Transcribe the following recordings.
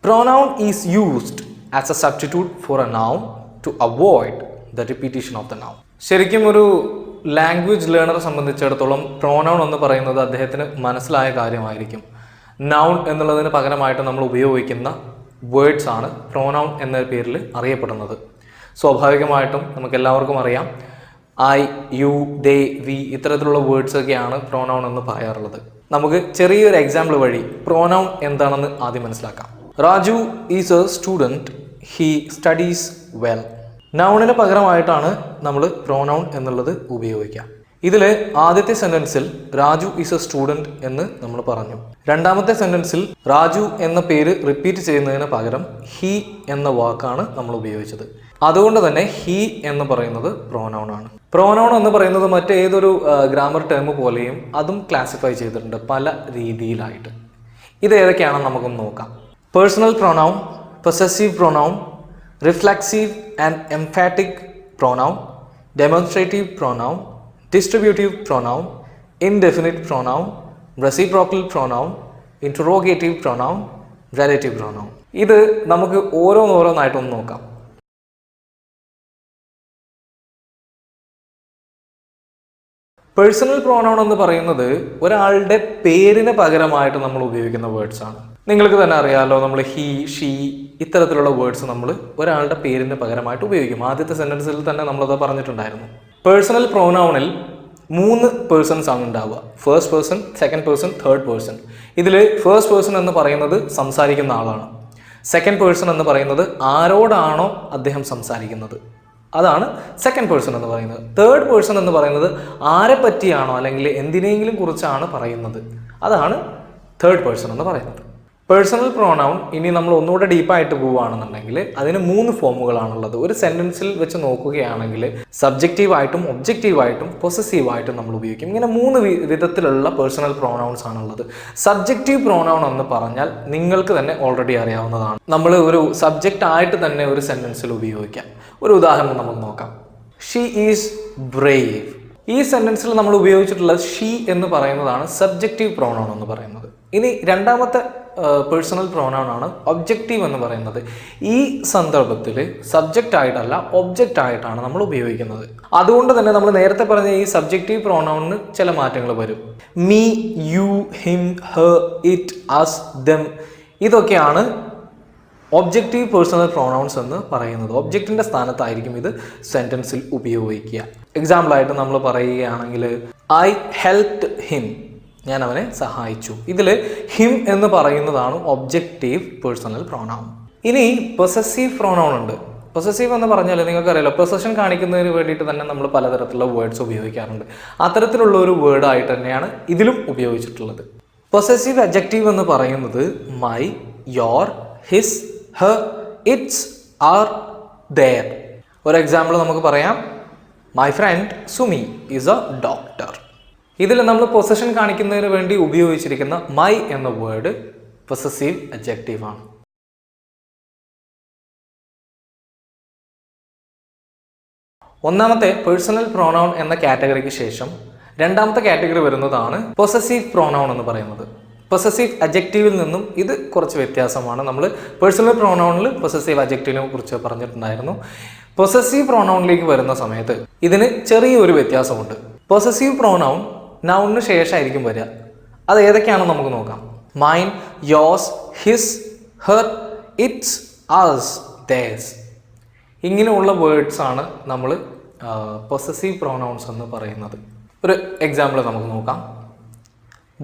Pronoun is used as a substitute for a noun to avoid the repetition of the noun. ശരിക്കും ഒരു language ലേണറെ സംബന്ധിച്ചിടത്തോളം pronoun എന്ന് പറയുന്നത് അദ്ദേഹത്തിന് മനസ്സിലായ കാര്യമായിരിക്കും. നൗൺ എന്നുള്ളതിന് പകരമായിട്ട് നമ്മൾ ഉപയോഗിക്കുന്ന വേർഡ്സ് ആണ് പ്രോനൗൺ എന്ന പേരിൽ അറിയപ്പെടുന്നത്. സ്വാഭാവികമായിട്ടും നമുക്ക് എല്ലാവർക്കും അറിയാം ഐ, യു, ദേ, വി ഇത്തരത്തിലുള്ള വേർഡ്സ് ഒക്കെയാണ് പ്രോനൗൺ എന്ന് പറയാറുള്ളത്. നമുക്ക് ചെറിയൊരു എക്സാമ്പിൾ വഴി പ്രോനൗൺ എന്താണെന്ന് ആദ്യം മനസ്സിലാക്കാം. Raju is a student, he studies well. നൗണിന് പകരമായിട്ടാണ് നമ്മൾ പ്രോനൗൺ എന്നുള്ളത് ഉപയോഗിക്കുക. ഇതിൽ ആദ്യത്തെ സെന്റൻസിൽ രാജു ഈസ് എ സ്റ്റുഡൻറ്റ് എന്ന് നമ്മൾ പറഞ്ഞു. രണ്ടാമത്തെ സെന്റൻസിൽ രാജു എന്ന പേര് റിപ്പീറ്റ് ചെയ്യുന്നതിന് പകരം ഹി എന്ന വാക്കാണ് നമ്മൾ ഉപയോഗിച്ചത്. അതുകൊണ്ട് തന്നെ ഹി എന്ന് പറയുന്നത് പ്രോനൗൺ ആണ്. പ്രോനൗൺ എന്ന് പറയുന്നത് മറ്റേതൊരു ഗ്രാമർ ടേം പോലെയും അതും ക്ലാസിഫൈ ചെയ്തിട്ടുണ്ട് പല രീതിയിലായിട്ട്. ഇത് ഏതൊക്കെയാണെന്ന് നമുക്കൊന്ന് നോക്കാം. Personal pronoun, possessive pronoun, reflexive and emphatic pronoun, demonstrative pronoun, distributive pronoun, indefinite pronoun, reciprocal pronoun, interrogative pronoun, relative pronoun. ഇത് നമുക്ക് ഓരോന്നായിട്ടൊന്ന് നോക്കാം. പേഴ്സണൽ പ്രോനൗൺ എന്ന് പറയുന്നത് ഒരാളുടെ പേരിന് പകരമായിട്ട് നമ്മൾ ഉപയോഗിക്കുന്ന വേർഡ്സ് ആണ്. നിങ്ങൾക്ക് തന്നെ അറിയാമല്ലോ, നമ്മൾ ഹി, ഷീ ഇത്തരത്തിലുള്ള വേർഡ്സ് നമ്മൾ ഒരാളുടെ പേരിന് പകരമായിട്ട് ഉപയോഗിക്കും. ആദ്യത്തെ സെന്റൻസിൽ തന്നെ നമ്മളത് പറഞ്ഞിട്ടുണ്ടായിരുന്നു. പേഴ്സണൽ പ്രോനൗണിൽ 3 പേഴ്സൺസ് ആണ് ഉണ്ടാവുക. First person, second person, third person. ഇതിൽ ഫസ്റ്റ് പേഴ്സൺ എന്ന് പറയുന്നത് സംസാരിക്കുന്ന ആളാണ്. സെക്കൻഡ് പേഴ്സൺ എന്ന് പറയുന്നത് ആരോടാണോ അദ്ദേഹം സംസാരിക്കുന്നത്, അതാണ് സെക്കൻഡ് പേഴ്സൺ എന്ന് പറയുന്നത്. തേർഡ് പേഴ്സൺ എന്ന് പറയുന്നത് ആരെ പറ്റിയാണോ അല്ലെങ്കിൽ എന്തിനെങ്കിലും കുറിച്ചാണ് പറയുന്നത്, അതാണ് തേർഡ് പേഴ്സൺ എന്ന് പറയുന്നത്. പേഴ്സണൽ പ്രോനൗൺ ഇനി നമ്മൾ ഒന്നുകൂടെ ഡീപ്പായിട്ട് പോവുകയാണെന്നുണ്ടെങ്കിൽ അതിന് 3 ഫോമുകളാണുള്ളത്. ഒരു സെന്റൻസിൽ വെച്ച് നോക്കുകയാണെങ്കിൽ സബ്ജക്റ്റീവായിട്ടും ഒബ്ജക്റ്റീവായിട്ടും പൊസസീവായിട്ടും നമ്മൾ ഉപയോഗിക്കും. ഇങ്ങനെ 3 വിധത്തിലുള്ള പേഴ്സണൽ പ്രോനൗൺസ് ആണുള്ളത്. സബ്ജക്റ്റീവ് പ്രോനൗൺ എന്ന് പറഞ്ഞാൽ നിങ്ങൾക്ക് തന്നെ ഓൾറെഡി അറിയാവുന്നതാണ്. നമ്മൾ ഒരു സബ്ജക്റ്റ് ആയിട്ട് തന്നെ ഒരു സെന്റൻസിൽ ഉപയോഗിക്കാം. ഒരു ഉദാഹരണം നമുക്ക് നോക്കാം. She is Brave. ഈ സെന്റൻസിൽ നമ്മൾ ഉപയോഗിച്ചിട്ടുള്ള ഷീ എന്ന് പറയുന്നതാണ് സബ്ജക്റ്റീവ് പ്രോനൗൺ എന്ന് പറയുന്നത്. ഇനി രണ്ടാമത്തെ പേഴ്സണൽ പ്രോനൗൺ ആണ് ഒബ്ജക്റ്റീവ് എന്ന് പറയുന്നത്. ഈ സന്ദർഭത്തിൽ സബ്ജക്റ്റ് ആയിട്ടല്ല ഒബ്ജക്റ്റ് ആയിട്ടാണ് നമ്മൾ ഉപയോഗിക്കുന്നത്. അതുകൊണ്ട് തന്നെ നമ്മൾ നേരത്തെ പറഞ്ഞ ഈ സബ്ജക്റ്റീവ് പ്രോനൗണിന് ചില മാറ്റങ്ങൾ വരും. Me, you, him, her, it, us, them ഇതൊക്കെയാണ് ഒബ്ജക്റ്റീവ് പേഴ്സണൽ പ്രോനൗൺസ് എന്ന് പറയുന്നത്. ഒബ്ജക്റ്റിന്റെ സ്ഥാനത്തായിരിക്കും ഇത് സെന്റൻസിൽ ഉപയോഗിക്കുക. എക്സാമ്പിളായിട്ട് നമ്മൾ പറയുകയാണെങ്കിൽ ഐ ഹെൽപ്ഡ് ഹിം, ഞാൻ അവനെ സഹായിച്ചു. ഇതിൽ ഹിം എന്ന് പറയുന്നതാണ് ഒബ്ജക്റ്റീവ് പേഴ്സണൽ പ്രോനൗൺ. ഇനി പൊസസീവ് പ്രോനൗൺ ഉണ്ട്. പൊസസീവ് എന്ന് പറഞ്ഞാൽ നിങ്ങൾക്കറിയാലോ, പൊസഷൻ കാണിക്കുന്നതിന് വേണ്ടിയിട്ട് തന്നെ നമ്മൾ പലതരത്തിലുള്ള വേർഡ്സ് ഉപയോഗിക്കാറുണ്ട്. അത്തരത്തിലുള്ള ഒരു വേർഡായിട്ട് തന്നെയാണ് ഇതിലും ഉപയോഗിച്ചിട്ടുള്ളത്. പൊസസീവ് അഡ്ജക്റ്റീവ് എന്ന് പറയുന്നത് my, your, his, her, its, our, their. ഒരു എക്സാമ്പിൾ നമുക്ക് പറയാം. My friend Sumi is a doctor. ഇതിൽ നമ്മൾ പൊസഷൻ കാണിക്കുന്നതിന് വേണ്ടി ഉപയോഗിച്ചിരിക്കുന്ന മൈ എന്ന വേർഡ് പൊസസീവ് അഡ്ജക്റ്റീവ് ആണ്. ഒന്നാമത്തെ പേഴ്സണൽ പ്രോനൗൺ എന്ന കാറ്റഗറിക്ക് ശേഷം രണ്ടാമത്തെ കാറ്റഗറി വരുന്നതാണ് പൊസസീവ് പ്രോനൗൺ എന്ന് പറയുന്നത്. പൊസസീവ് അഡ്ജക്റ്റീവിൽ നിന്നും ഇത് കുറച്ച് വ്യത്യാസമാണ്. നമ്മൾ പേഴ്സണൽ പ്രോനൗണിൽ പൊസസീവ് അഡ്ജക്റ്റീവിനെ കുറിച്ച് പറഞ്ഞിട്ടുണ്ടായിരുന്നു. പൊസസീവ് പ്രോനൗണിലേക്ക് വരുന്ന സമയത്ത് ഇതിന് ചെറിയൊരു വ്യത്യാസമുണ്ട്. പൊസസീവ് പ്രോനൗൺ നൗണിന് ശേഷമായിരിക്കും വരിക. അത് ഏതൊക്കെയാണെന്ന് നമുക്ക് നോക്കാം. Mine, yours, his, her, its, ours, theirs ഇങ്ങനെയുള്ള വേർഡ്സ് ആണ് നമ്മൾ പൊസസീവ് പ്രോനൗൺസ് എന്ന് പറയുന്നത്. ഒരു എക്സാമ്പിൾ നമുക്ക് നോക്കാം.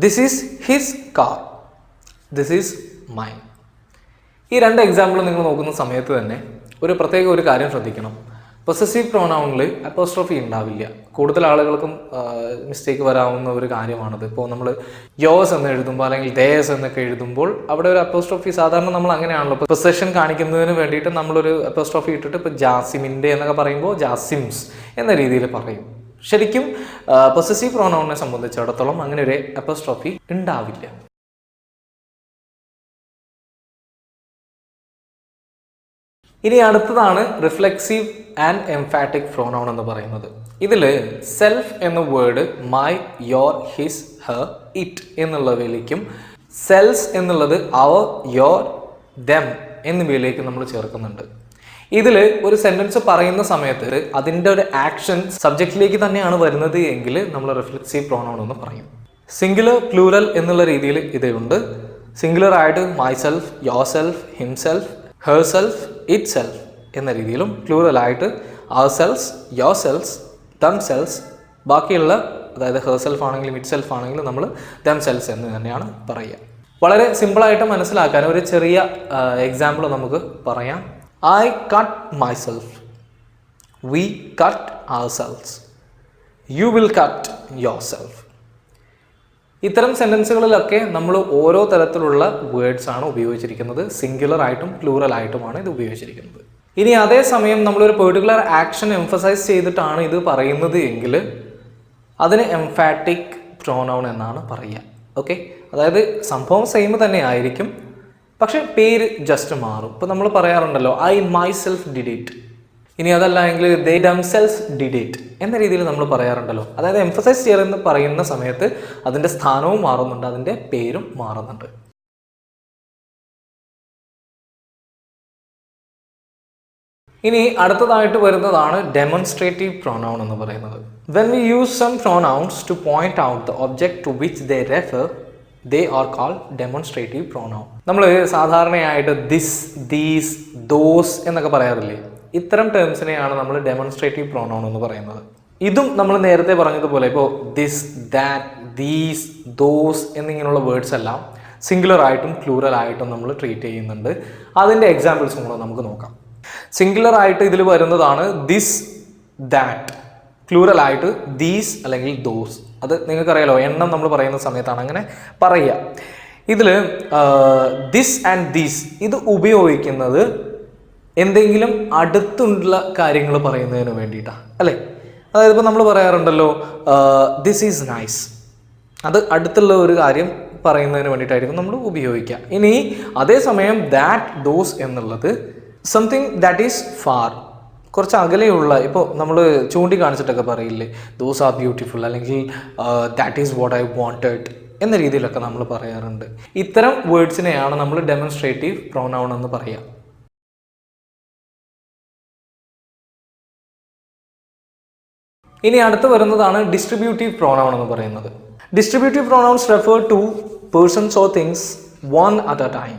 This is his car, this is mine. ഈ 2 എക്സാമ്പിൾ നിങ്ങൾ നോക്കുന്ന സമയത്ത് തന്നെ ഒരു കാര്യം ശ്രദ്ധിക്കണം. പൊസസീവ് പ്രോനൗണിൽ അപ്പോസ്ട്രോഫി ഉണ്ടാവില്ല. കൂടുതൽ ആളുകൾക്കും മിസ്റ്റേക്ക് വരാവുന്ന ഒരു കാര്യമാണത്. ഇപ്പോൾ നമ്മൾ യോസ് എന്ന് എഴുതുമ്പോൾ അല്ലെങ്കിൽ ദേസ് എന്നൊക്കെ എഴുതുമ്പോൾ അവിടെ ഒരു അപ്പോസ്ട്രോഫി, സാധാരണ നമ്മൾ അങ്ങനെയാണല്ലോ പൊസഷൻ കാണിക്കുന്നതിന് വേണ്ടിയിട്ട് നമ്മളൊരു അപ്പോസ്ട്രോഫി ഇട്ടിട്ട് ഇപ്പോൾ ജാസിമിൻ്റെ എന്നൊക്കെ പറയുമ്പോൾ ജാസിംസ് എന്ന രീതിയിൽ പറയും. ശരിക്കും പൊസസീവ് പ്രോനൗണിനെ സംബന്ധിച്ചിടത്തോളം അങ്ങനെ ഒരു അപ്പോസ്ട്രോഫി ഉണ്ടാവില്ല. ഇനി അടുത്തതാണ് റിഫ്ലെക്സീവ് ആൻഡ് എംഫാറ്റിക് പ്രോനൗൺ എന്ന് പറയുന്നത്. ഇതിൽ സെൽഫ് എന്ന word my, your, his, her, it എന്നുള്ളവയിലേക്കും സെൽസ് എന്നുള്ളത് അവർ, യോർ, them എന്നിവയിലേക്ക് നമ്മൾ ചേർക്കുന്നുണ്ട്. ഇതിൽ ഒരു സെന്റൻസ് പറയുന്ന സമയത്ത് അതിൻ്റെ ഒരു ആക്ഷൻ സബ്ജക്റ്റിലേക്ക് തന്നെയാണ് വരുന്നത് എങ്കിൽ നമ്മൾ റിഫ്ലെക്സീവ് പ്രോനൗൺ എന്ന് പറയും. സിംഗുലർ പ്ലൂറൽ എന്നുള്ള രീതിയിൽ ഇതുണ്ട്. സിംഗുലർ ആയിട്ട് മൈസെൽഫ്, യോർസെൽഫ്, ഹിംസെൽഫ്, ഹെർസെൽഫ്, ഇറ്റ്സെൽഫ് എന്ന രീതിയിലും, പ്ലൂറൽ ആയിട്ട് ourselves, yourselves, themselves, ബാക്കിയുള്ള അതായത് ഹെർസെൽഫ് ആണെങ്കിലും ഇറ്റ്സെൽഫ് ആണെങ്കിലും നമ്മൾ themselves എന്ന് തന്നെയാണ് പറയുക. വളരെ സിമ്പിളായിട്ട് മനസ്സിലാക്കാൻ ഒരു ചെറിയ എക്സാമ്പിൾ നമുക്ക് പറയാം. I cut myself, we cut ourselves, you will cut yourself. ഇത്തരം സെൻറ്റൻസുകളിലൊക്കെ നമ്മൾ ഓരോ തരത്തിലുള്ള വേർഡ്സ് ആണ് ഉപയോഗിച്ചിരിക്കുന്നത്. സിംഗുലർ ആയിട്ടും പ്ലൂറൽ ആയിട്ടുമാണ് ഇത് ഉപയോഗിച്ചിരിക്കുന്നത്. ഇനി അതേസമയം നമ്മളൊരു പെർട്ടിക്കുലർ ആക്ഷൻ എംഫസൈസ് ചെയ്തിട്ടാണ് ഇത് പറയുന്നത് എങ്കിൽ അതിന് എംഫാറ്റിക് പ്രോനൗൺ എന്നാണ് പറയുക. ഓക്കെ, അതായത് സംഭവം സെയിം തന്നെ ആയിരിക്കും, പക്ഷെ പേര് ജസ്റ്റ് മാറും. ഇപ്പോൾ നമ്മൾ പറയാറുണ്ടല്ലോ ഐ മൈസെൽഫ് ഡിഡ് ഇറ്റ്. ഇനി അതല്ല എങ്കിൽ ദേ ദംസെൽഫ് ഡിഡ് ഇറ്റ് എന്ന രീതിയിൽ നമ്മൾ പറയാറുണ്ടല്ലോ. അതായത് എംഫസൈസ് ചെയ്യുന്ന പറയുന്ന സമയത്ത് അതിൻ്റെ സ്ഥാനവും മാറുന്നുണ്ട്, അതിൻ്റെ പേരും മാറുന്നുണ്ട്. ഇനി അടുത്തതായിട്ട് വരുന്നതാണ് ഡെമോൺസ്ട്രേറ്റീവ് പ്രൊനൗൺ എന്ന് പറയുന്നത്. When we use some pronouns to point out the object to which they refer, they are called demonstrative pronoun. നമ്മൾ സാധാരണയായിട്ട് ദിസ്, ദീസ്, ദോസ് എന്നൊക്കെ പറയാറില്ലേ, ഇത്തരം ടേംസിനെയാണ് നമ്മൾ ഡെമോൺസ്ട്രേറ്റീവ് പ്രൊനൗൺ എന്ന് പറയുന്നത്. ഇതും നമ്മൾ നേരത്തെ പറഞ്ഞതുപോലെ ഇപ്പോൾ ദിസ്, ദാറ്റ്, ദീസ്, ദോസ് എന്നിങ്ങനെയുള്ള വേർഡ്സ് എല്ലാം സിംഗുലർ ആയിട്ടും പ്ലൂറൽ ആയിട്ടും നമ്മൾ ട്രീറ്റ് ചെയ്യുന്നുണ്ട്. അതിൻ്റെ എക്സാമ്പിൾസും കൂടെ നമുക്ക് നോക്കാം. സിംഗുലർ ആയിട്ട് ഇതിൽ വരുന്നതാണ് ദിസ്, ദാറ്റ്. പ്ലൂറൽ ആയിട്ട് ദീസ് അല്ലെങ്കിൽ ദോസ്. അത് നിങ്ങൾക്കറിയാലോ, എണ്ണം നമ്മൾ പറയുന്ന സമയത്താണ് അങ്ങനെ പറയുക. ഇതിൽ ദിസ് ആൻഡ് ദീസ് ഇത് ഉപയോഗിക്കുന്നത് എന്തെങ്കിലും അടുത്തുള്ള കാര്യങ്ങൾ പറയുന്നതിന് വേണ്ടിയിട്ടാണ്, അല്ലേ? അതായത് ഇപ്പോൾ നമ്മൾ പറയാറുണ്ടല്ലോ ദിസ് ഈസ് നൈസ്, അത് അടുത്തുള്ള ഒരു കാര്യം പറയുന്നതിന് വേണ്ടിയിട്ടായിരിക്കും നമ്മൾ ഉപയോഗിക്കുക. ഇനി അതേസമയം ദാറ്റ്, ദോസ് എന്നുള്ളത് സംതിങ് ദാറ്റ് ഈസ് ഫാർ, കുറച്ച് അകലെയുള്ള, ഇപ്പോൾ നമ്മൾ ചൂണ്ടിക്കാണിച്ചിട്ടൊക്കെ പറയില്ലേ ദോസ് ആർ ബ്യൂട്ടിഫുൾ അല്ലെങ്കിൽ that is what I wanted എന്ന രീതിയിലൊക്കെ നമ്മൾ പറയാറുണ്ട്. ഇത്തരം വേർഡ്സിനെയാണ് നമ്മൾ ഡെമോൺസ്ട്രേറ്റീവ് പ്രൊനൗൺ എന്ന് പറയുക. ഇനി അടുത്ത് വരുന്നതാണ് ഡിസ്ട്രിബ്യൂട്ടീവ് പ്രൊനൗൺ എന്ന് പറയുന്നത്. Distributive pronouns refer to persons or things one at a time.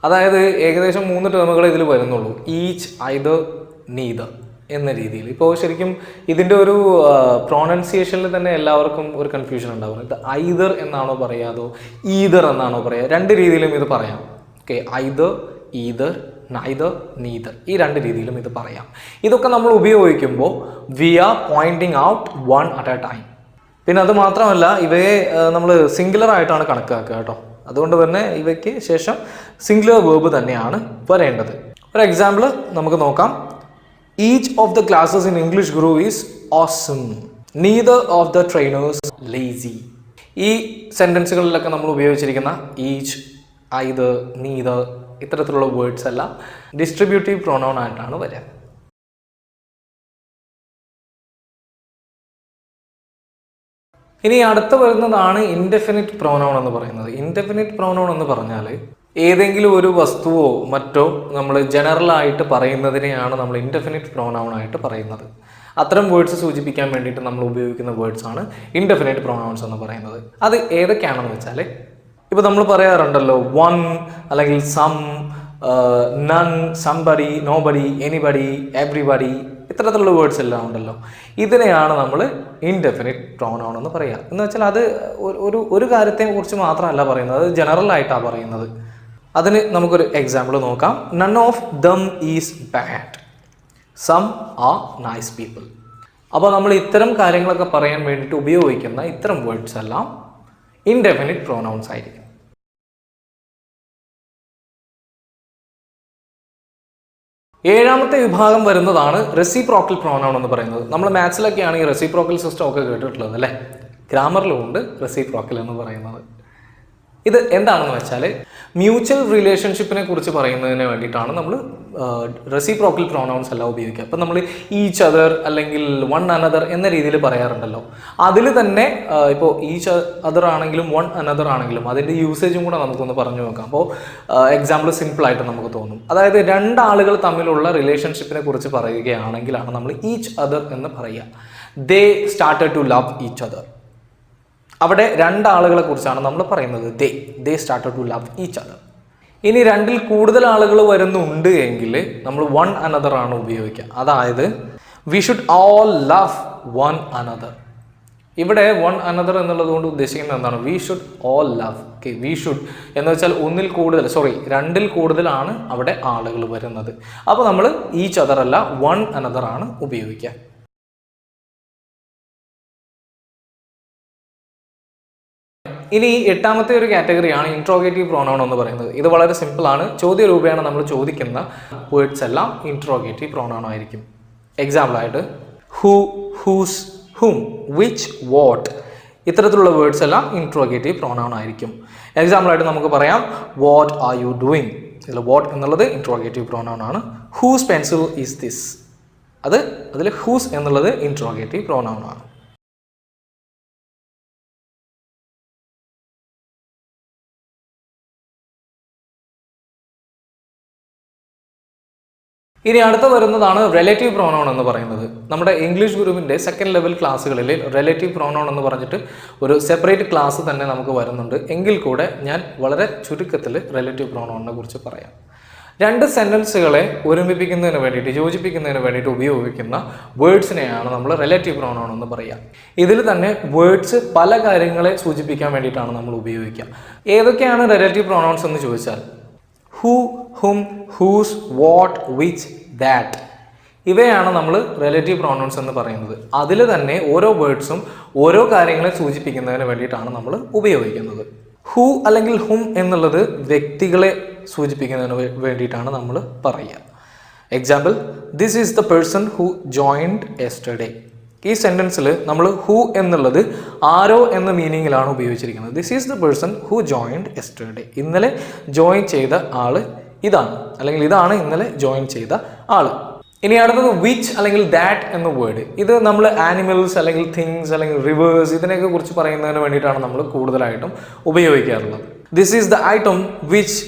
അതായത് ഏകദേശം 3 ടേമുകൾ ഇതിൽ വരുന്നുള്ളൂ. ഈച്ച്, ഐദർ, നീദർ എന്ന രീതിയിൽ. ഇപ്പോൾ ശരിക്കും ഇതിൻ്റെ ഒരു പ്രൊനൗൺസിയേഷനിൽ തന്നെ എല്ലാവർക്കും ഒരു കൺഫ്യൂഷൻ ഉണ്ടാവും. ഇത് ഐദർ എന്നാണോ പറയുക അതോ ഈദർ എന്നാണോ പറയുക? 2 രീതിയിലും ഇത് പറയാം. Okay, either, either, neither, neither, ഈ 2 രീതിയിലും ഇത് പറയാം. ഇതൊക്കെ നമ്മൾ ഉപയോഗിക്കുമ്പോൾ we are pointing out one at a time. പിന്നെ അത് മാത്രമല്ല ഇവയെ നമ്മൾ സിംഗുലർ ആയിട്ടാണ് കണക്കാക്കുക കേട്ടോ. അതുകൊണ്ട് തന്നെ ഇവയ്ക്ക് ശേഷം സിംഗുലർ വേർബ് തന്നെയാണ് വരേണ്ടത്. ഒരു എക്സാമ്പിൾ നമുക്ക് നോക്കാം. Each of the classes in English guru is awesome, neither of the trainers lazy. ഈ സെൻറ്റൻസുകളിലൊക്കെ നമ്മൾ ഉപയോഗിച്ചിരിക്കുന്ന ഈച്ച്, ഐദർ, നീദർ ഇത്തരത്തിലുള്ള വേർഡ്സ് എല്ലാം ഡിസ്ട്രിബ്യൂട്ടീവ് പ്രൊനൗൺ ആയിട്ടാണ് വരിക. ഇനി അടുത്ത് വരുന്നതാണ് ഇൻഡെഫിനിറ്റ് പ്രൊനൗൺ എന്ന് പറയുന്നത്. ഇൻഡെഫിനിറ്റ് പ്രൊനൗൺ എന്ന് പറഞ്ഞാൽ ഏതെങ്കിലും ഒരു വസ്തുവോ മറ്റോ നമ്മൾ ജനറൽ ആയിട്ട് പറയുന്നതിനെയാണ് നമ്മൾ ഇൻഡെഫിനിറ്റ് പ്രൊനൗൺ ആയിട്ട് പറയുന്നത്. അത്തരം വേർഡ്സ് സൂചിപ്പിക്കാൻ വേണ്ടിയിട്ട് നമ്മൾ ഉപയോഗിക്കുന്ന വേർഡ്സ് ആണ് ഇൻഡെഫിനിറ്റ് പ്രൊനൗൺസ് എന്ന് പറയുന്നത്. അത് ഏതൊക്കെയാണെന്ന് വെച്ചാൽ ഇപ്പോൾ നമ്മൾ പറയാറുണ്ടല്ലോ വൺ അല്ലെങ്കിൽ some, none, somebody, nobody, anybody, everybody, ഇത്തരത്തിലുള്ള വേർഡ്സ് എല്ലാം ഉണ്ടല്ലോ. ഇതിനെയാണ് നമ്മൾ ഇൻഡെഫിനിറ്റ് പ്രൊനൗൺ എന്ന് പറയുക. എന്ന് വെച്ചാൽ അത് ഒരു കാര്യത്തെ കുറിച്ച് മാത്രമല്ല പറയുന്നത്, അത് ജനറൽ ആയിട്ടാണ് പറയുന്നത്. അതിന് നമുക്കൊരു എക്സാമ്പിൾ നോക്കാം. None of them is bad, some are nice people. അപ്പോൾ നമ്മൾ ഇത്തരം കാര്യങ്ങളൊക്കെ പറയാൻ വേണ്ടിയിട്ട് ഉപയോഗിക്കുന്ന ഇത്തരം വേർഡ്സ് എല്ലാം ഇൻഡെഫിനിറ്റ് പ്രൊനൗൺസ് ആയിരിക്കും. ഏഴാമത്തെ വിഭാഗം വരുന്നതാണ് റെസിപ്രോക്കൽ പ്രൊനൗൺ എന്ന് പറയുന്നത്. നമ്മൾ മാത്സിലൊക്കെയാണ് ഈ റെസിപ്രോക്കൽ സിസ്റ്റം ഒക്കെ കേട്ടിട്ടുള്ളത് അല്ലേ. ഗ്രാമറിലും ഉണ്ട് റെസിപ്രോക്കൽ എന്ന് പറയുന്നത്. ഇത് എന്താണെന്ന് വെച്ചാൽ മ്യൂച്വൽ റിലേഷൻഷിപ്പിനെ കുറിച്ച് പറയുന്നതിന് വേണ്ടിയിട്ടാണ് നമ്മൾ റെസിപ്രോക്കൽ പ്രൊനൗൺസ് എല്ലാം ഉപയോഗിക്കുക. അപ്പം നമ്മൾ ഈച്ച് അതർ അല്ലെങ്കിൽ വൺ അനദർ എന്ന രീതിയിൽ പറയാറുണ്ടല്ലോ. അതിൽ തന്നെ ഇപ്പോൾ ഈച്ച് അതർ ആണെങ്കിലും വൺ അനദർ ആണെങ്കിലും അതിൻ്റെ യൂസേജും കൂടെ നമുക്കൊന്ന് പറഞ്ഞു നോക്കാം. അപ്പോൾ എക്സാമ്പിൾ സിമ്പിളായിട്ട് നമുക്ക് തോന്നും. അതായത് രണ്ടാളുകൾ തമ്മിലുള്ള റിലേഷൻഷിപ്പിനെ കുറിച്ച് പറയുകയാണെങ്കിലാണ് നമ്മൾ ഈച്ച് അതർ എന്ന് പറയുക. They started to love each other. അവിടെ രണ്ടാളുകളെ കുറിച്ചാണ് നമ്മൾ പറയുന്നത്. They started to love each other. ഇനി രണ്ടിൽ കൂടുതൽ ആളുകൾ വരുന്നുണ്ട് എങ്കിൽ നമ്മൾ വൺ അനദർ ആണ് ഉപയോഗിക്കുക. അതായത് we should all love one another. ഇവിടെ വൺ അനദർ എന്നുള്ളത് കൊണ്ട് ഉദ്ദേശിക്കുന്നത് എന്താണ്? We should all love. Okay, we should എന്ന് വെച്ചാൽ രണ്ടിൽ കൂടുതലാണ് അവിടെ ആളുകൾ വരുന്നത്. അപ്പോൾ നമ്മൾ ഈച്ച് അതർ അല്ല വൺ അനദർ ആണ് ഉപയോഗിക്കുക. ഇനി എട്ടാമത്തെ ഒരു കാറ്റഗറിയാണ് ഇൻട്രോഗേറ്റീവ് പ്രോനൗൺ എന്ന് പറയുന്നത്. ഇത് വളരെ സിമ്പിളാണ്. ചോദ്യ രൂപേണ നമ്മൾ ചോദിക്കുന്ന വേർഡ്സ് എല്ലാം ഇൻട്രോഗേറ്റീവ് പ്രോനൗൺ ആയിരിക്കും. എക്സാമ്പിളായിട്ട് who, whose, whom, which, what ഇത്തരത്തിലുള്ള വേർഡ്സ് എല്ലാം ഇൻട്രോഗേറ്റീവ് പ്രോനൗൺ ആയിരിക്കും. എക്സാമ്പിളായിട്ട് നമുക്ക് പറയാം വാട്ട് ആർ യു ഡൂയിങ്. ഇതിൽ വാട്ട് എന്നുള്ളത് ഇൻട്രോഗേറ്റീവ് പ്രോനൗൺ ആണ്. Whose pencil is this. അതിൽ ഹൂസ് എന്നുള്ളത് ഇൻട്രോഗേറ്റീവ് പ്രോനൗൺ ആണ്. ഇനി അടുത്ത വരുന്നതാണ് റിലേറ്റീവ് പ്രോനൗൺ എന്ന് പറയുന്നത്. നമ്മുടെ ഇംഗ്ലീഷ് ഗ്രൂപ്പിൻ്റെ സെക്കൻഡ് ലെവൽ ക്ലാസ്സുകളിൽ റിലേറ്റീവ് പ്രോനൗൺ എന്ന് പറഞ്ഞിട്ട് ഒരു സെപ്പറേറ്റ് ക്ലാസ് തന്നെ നമുക്ക് വരുന്നുണ്ട്. എങ്കിൽ കൂടെ ഞാൻ വളരെ ചുരുക്കത്തിൽ റിലേറ്റീവ് പ്രോനൗണിനെ കുറിച്ച് പറയാം. രണ്ട് സെൻറ്റൻസുകളെ ഒരുമിപ്പിക്കുന്നതിന് വേണ്ടിയിട്ട്, യോജിപ്പിക്കുന്നതിന് വേണ്ടിയിട്ട് ഉപയോഗിക്കുന്ന വേർഡ്സിനെയാണ് നമ്മൾ റിലേറ്റീവ് പ്രോനൗൺ എന്ന് പറയുക. ഇതിൽ തന്നെ വേർഡ്സ് പല കാര്യങ്ങളെ സൂചിപ്പിക്കാൻ വേണ്ടിയിട്ടാണ് നമ്മൾ ഉപയോഗിക്കുക. ഏതൊക്കെയാണ് റിലേറ്റീവ് പ്രോനൗൺസ് എന്ന് ചോദിച്ചാൽ who, whom, whose, what, which, that ഇവയാണ് നമ്മൾ റിലേറ്റീവ് പ്രോനൗൺസ് എന്ന് പറയുന്നത്. അതിൽ തന്നെ ഓരോ വേർഡ്സും ഓരോ കാര്യങ്ങളെ സൂചിപ്പിക്കുന്നതിന് വേണ്ടിയിട്ടാണ് നമ്മൾ ഉപയോഗിക്കുന്നത്. ഹൂ അല്ലെങ്കിൽ ഹും എന്നുള്ളത് വ്യക്തികളെ സൂചിപ്പിക്കുന്നതിന് വേണ്ടിയിട്ടാണ് നമ്മൾ പറയുക. Example this is the person who joined yesterday. ഈ സെൻറ്റൻസിൽ നമ്മൾ ഹൂ എന്നുള്ളത് ആരോ എന്ന മീനിങ്ങിലാണ് ഉപയോഗിച്ചിരിക്കുന്നത്. This is the person who joined yesterday. ഇന്നലെ ജോയിൻ ചെയ്ത ആൾ ഇതാണ്, അല്ലെങ്കിൽ ഇതാണ് ഇന്നലെ ജോയിൻ ചെയ്ത ആൾ. ഇനി അടുത്തത് വിച്ച് അല്ലെങ്കിൽ ദാറ്റ് എന്ന വേർഡ്. ഇത് നമ്മൾ ആനിമൽസ് അല്ലെങ്കിൽ തിങ്സ് അല്ലെങ്കിൽ റിവേഴ്സ് ഇതിനെയൊക്കെ കുറിച്ച് പറയുന്നതിന് വേണ്ടിയിട്ടാണ് നമ്മൾ കൂടുതലായിട്ടും ഉപയോഗിക്കാറുള്ളത്. This is the item which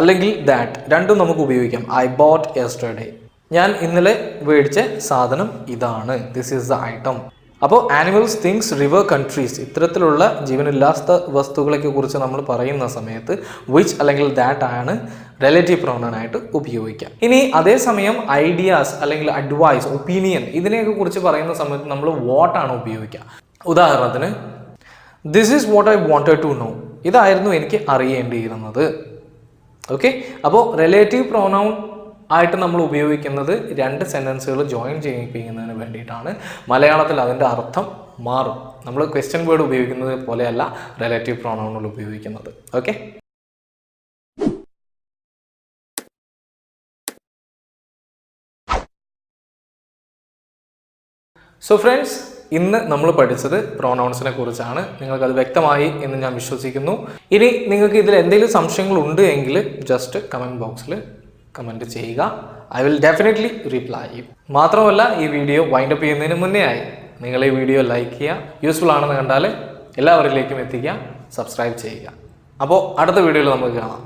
അല്ലെങ്കിൽ ദാറ്റ് രണ്ടും നമുക്ക് ഉപയോഗിക്കാം. I boat yesterday. ഞാൻ ഇന്നലെ മേടിച്ച സാധനം ഇതാണ്. This is the item. അപ്പോൾ ആനിമൽസ്, തിങ്സ്, റിവർ, കൺട്രീസ് ഇത്തരത്തിലുള്ള ജീവനില്ലാത്ത വസ്തുക്കളെ കുറിച്ച് നമ്മൾ പറയുന്ന സമയത്ത് വിച്ച് അല്ലെങ്കിൽ ദാറ്റ് ആണ് റിലേറ്റീവ് പ്രോനൗൺ ആയിട്ട് ഉപയോഗിക്കുക. ഇനി അതേസമയം ഐഡിയാസ് അല്ലെങ്കിൽ അഡ്വൈസ്, ഒപ്പീനിയൻ ഇതിനെയൊക്കെ കുറിച്ച് പറയുന്ന സമയത്ത് നമ്മൾ വാട്ട് ആണ് ഉപയോഗിക്കുക. ഉദാഹരണത്തിന് this is what I wanted to know. ഇതായിരുന്നു എനിക്ക് അറിയേണ്ടിയിരുന്നത്. ഓക്കെ, അപ്പോൾ റിലേറ്റീവ് പ്രോനൗൺ ആയിട്ട് നമ്മൾ ഉപയോഗിക്കുന്നത് രണ്ട് സെൻറ്റൻസുകൾ ജോയിൻ ചെയ്യിപ്പിക്കുന്നതിന് വേണ്ടിയിട്ടാണ്. മലയാളത്തിൽ അതിൻ്റെ അർത്ഥം മാറും. നമ്മൾ ക്വസ്റ്റ്യൻ വേർഡ് ഉപയോഗിക്കുന്നത് പോലെയല്ല റിലേറ്റീവ് പ്രോനൗണുകൾ ഉപയോഗിക്കുന്നത്. ഓക്കെ, സോ ഫ്രണ്ട്സ്, ഇന്ന് നമ്മൾ പഠിച്ചത് പ്രോനൗൺസിനെ കുറിച്ചാണ്. നിങ്ങൾക്കത് വ്യക്തമായി എന്ന് ഞാൻ വിശ്വസിക്കുന്നു. ഇനി നിങ്ങൾക്ക് ഇതിൽ എന്തെങ്കിലും സംശയങ്ങളുണ്ട് എങ്കിൽ ജസ്റ്റ് കമൻറ്റ് ബോക്സിൽ കമൻറ്റ് ചെയ്യുക. I will definitely reply you. മാത്രമല്ല, ഈ വീഡിയോ വൈൻഡപ്പ് ചെയ്യുന്നതിന് മുന്നേ ആയി നിങ്ങൾ ഈ വീഡിയോ ലൈക്ക് ചെയ്യുക, യൂസ്ഫുൾ ആണെന്ന് കണ്ടാൽ എല്ലാവരിലേക്കും എത്തിക്കുക, സബ്സ്ക്രൈബ് ചെയ്യുക. അപ്പോൾ അടുത്ത വീഡിയോയിൽ നമുക്ക് കാണാം.